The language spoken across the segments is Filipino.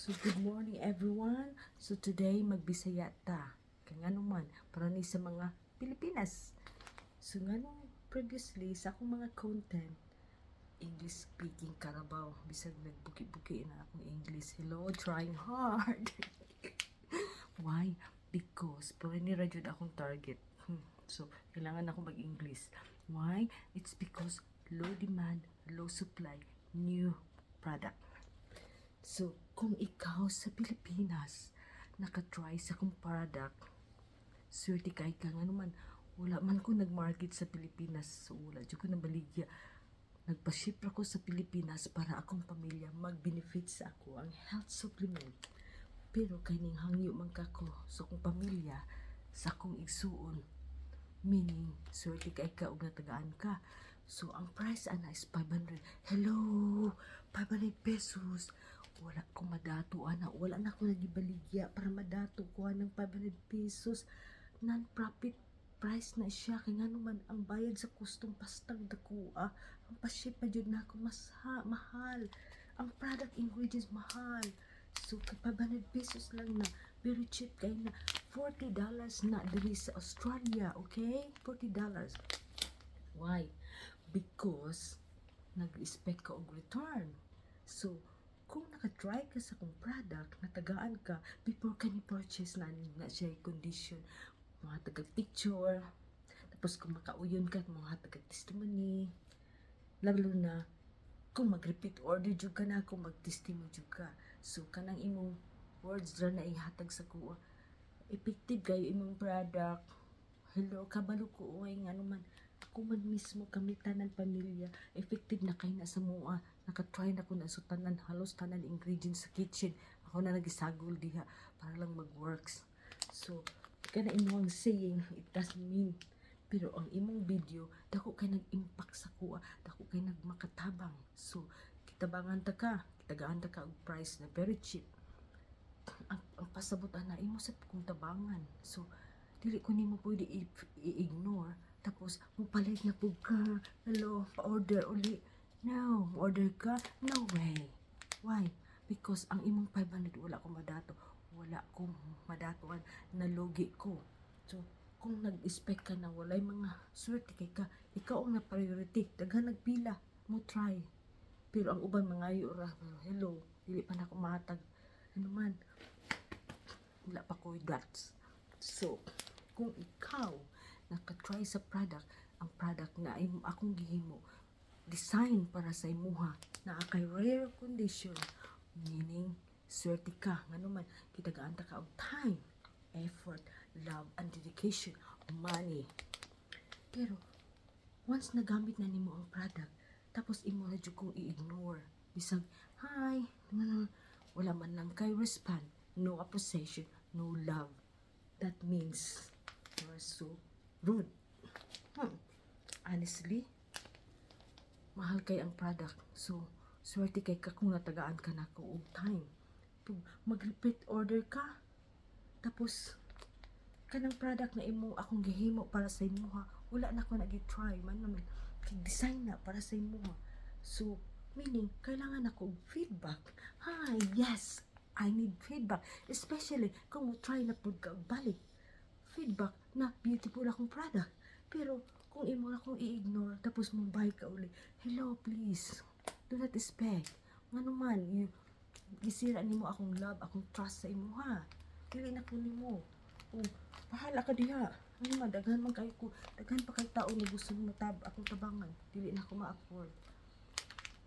So good morning everyone. So today magbisaya ta. Kaya nga naman para ni sa mga Pilipinas. So nga nung previously sa akong mga content English speaking karabaw bisag nagbuki-buki na akong English. Hello, trying hard. Why? Because pero ni jud akong target. So kailangan ako mag-English. Why? It's because low demand, low supply, new product. So, kung ikaw sa Pilipinas, nakatry sa kong product, swerte kay ka nga naman, wala man ko nag-market sa Pilipinas, so wala dyan ko nabaligya. Nagpa-ship ako sa Pilipinas para akong pamilya mag-benefit sa ako ang health supplement. Pero kaining hangyo man kako sa akong pamilya, sa akong igsuon. Meaning, swerte kay ka o natagaan ka. So, ang price ana is 500. Hello! 500 pesos. Wala ko madato, ana. Wala na ako nagibaligya para madato ko ng 500 pesos. Non-profit price na siya. Kaya nga naman, ang bayad sa kustong pastag dako. Ang pa-ship pa dyan na ako mahal. Ang product ingredients mahal. So, 500 pesos lang na. Very cheap kayo na. $40 na dali sa Australia, okay? $40. Why? Because nag-expect ka og return. So, kung nakatry ka sa kong product, natagaan ka, before ka ni purchase na siya condition, mga taga-picture, tapos kung makauyon ka, mga taga-testimony, lalo na, kung mag-repeat order jud ka na, kung mag-testimony jud ka. So, kanang imong words ra na ihatag sa kuha. Effective kayo imong product. Hello, kabalo ko, oy, nga naman, ako man mismo kami tanan pamilya, effective na kayo na sa mua. Nakatry na ko na so tanan, halos tanan ingredients sa kitchen. Ako na nagisagol diha para lang mag-works. So, kana imong saying, it doesn't mean. Pero ang imong video, dako kay nag-impact sa kuha, dako kay nagmakatabang. So, kitabangan ta ka, kitagaan ta ka og price na very cheap. Ang pasabot ana imo sa kung tabangan. So, dili ko nimo pwede i-ignore. Tapos, mupalit na po ka. Hello, pa-order uli. No, order ka? No way. Why? Because ang imong 500 wala ko madato. Wala ko madatoan. Nalugi ko. So, kung nag-expect ka na walay mga swerte kay ka, ikaw ang na-priority. Daghan nagpila. Mo try. Pero ang uban mangayo ra. Hello, dili pa na ako mahatag. Ano man. Wala pa ko dots. So, kung ikaw nakatry sa product, ang product na akong gihimo, design para sa imuha, na kay rare condition, meaning, swerte ka, nga naman, kitagaan ta ka og time, effort, love, and dedication, money. Pero, once nagamit na nimo ang product, tapos imo na jud kong i-ignore, bisag, hi, wala man lang kay respond, no appreciation, no love. That means, you're so rude. Honestly, mahal kay ang product. So, swerte kay ka kung natagaan ka na ko og time. Mag-repeat order ka. Tapos, kanang product na imo akong gihimo para sa imuha, wala na ko nag-try man naman. Design na para sa imuha. So, meaning, kailangan ako og feedback. Hi, yes, I need feedback. Especially, kung mo try na po ka balik. Feedback na beautiful akong product. Pero, kung imo na akong i-ignore, tapos mong buy ka uli, hello, please, do not expect. Nga naman, gisira nimo akong love, akong trust sa imo, ha? Dili na ko nimo. Bahala ka diha. Ano man, daghan man kayo ko, daghan pa kay tao na gusto mo akong tabangan. Dili na ko ma-afford.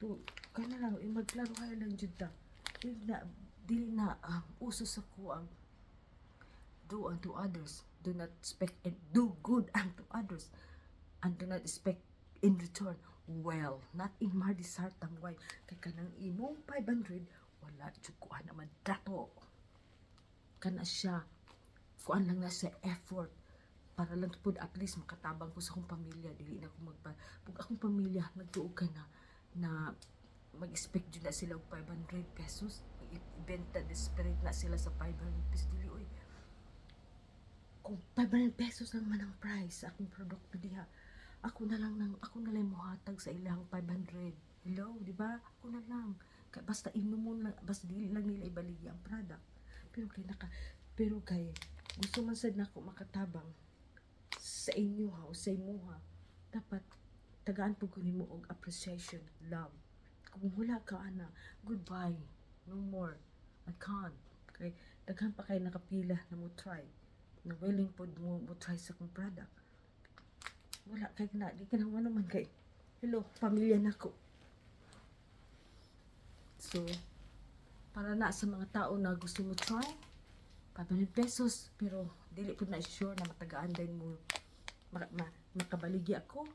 To, kaya lang, maglaro kayo lang jud ta. Dili na, uso sa ko ang do unto others. Do not expect and do good unto others. And do not expect in return. Well, not in Mardisartang way. Kay kanang imong 500, wala jud ko naman dato. Kana siya, kuan lang na siya effort. Para lang pud at least makatabang ko sa akong pamilya. Dili na ako pag akong pamilya, nagtuog ka na mag-expect jud na sila og 500 pesos. Ibenta desperate na sila sa 500 pesos. Dili, oy. Kung 500 pesos lang man ang price sa akong produkto diha, ako na lang mohatag sa ilang 500. Hello, di ba? Ako na lang. Basta inom mo lang, basta dili lang nila ibaligi ang product. Pero kay gusto man sad nako makatabang sa inyo ha, o sa imo ha. Dapat tagaan po ko nimo og appreciation, love. Kung wala ka ana, goodbye. No more. I can't. Kay daghan pa kay nakapila na mo try. Na willing po mo try sa kong product. Wala kay na, di ka naman kay. Hello, pamilya nako. So, para na sa mga tao na gusto mo try, 500 pesos, pero dili ko na sure na matagaan din mo makabaligi ako.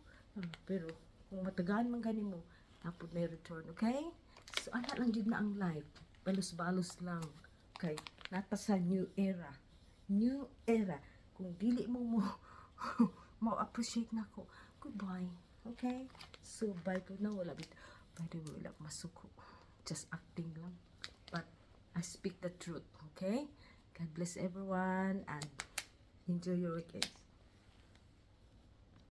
Pero kung matagaan man gani mo, tapos may return, okay? So, ana lang jud na ang life. Balos-balos lang. Okay? Nata sa new era. New era. Kung dili mo appreciate na ako, goodbye. Okay? So, bye po na. Wala bit. By the way, wala masuko. Just acting lang. But, I speak the truth. Okay? God bless everyone and enjoy your weekend.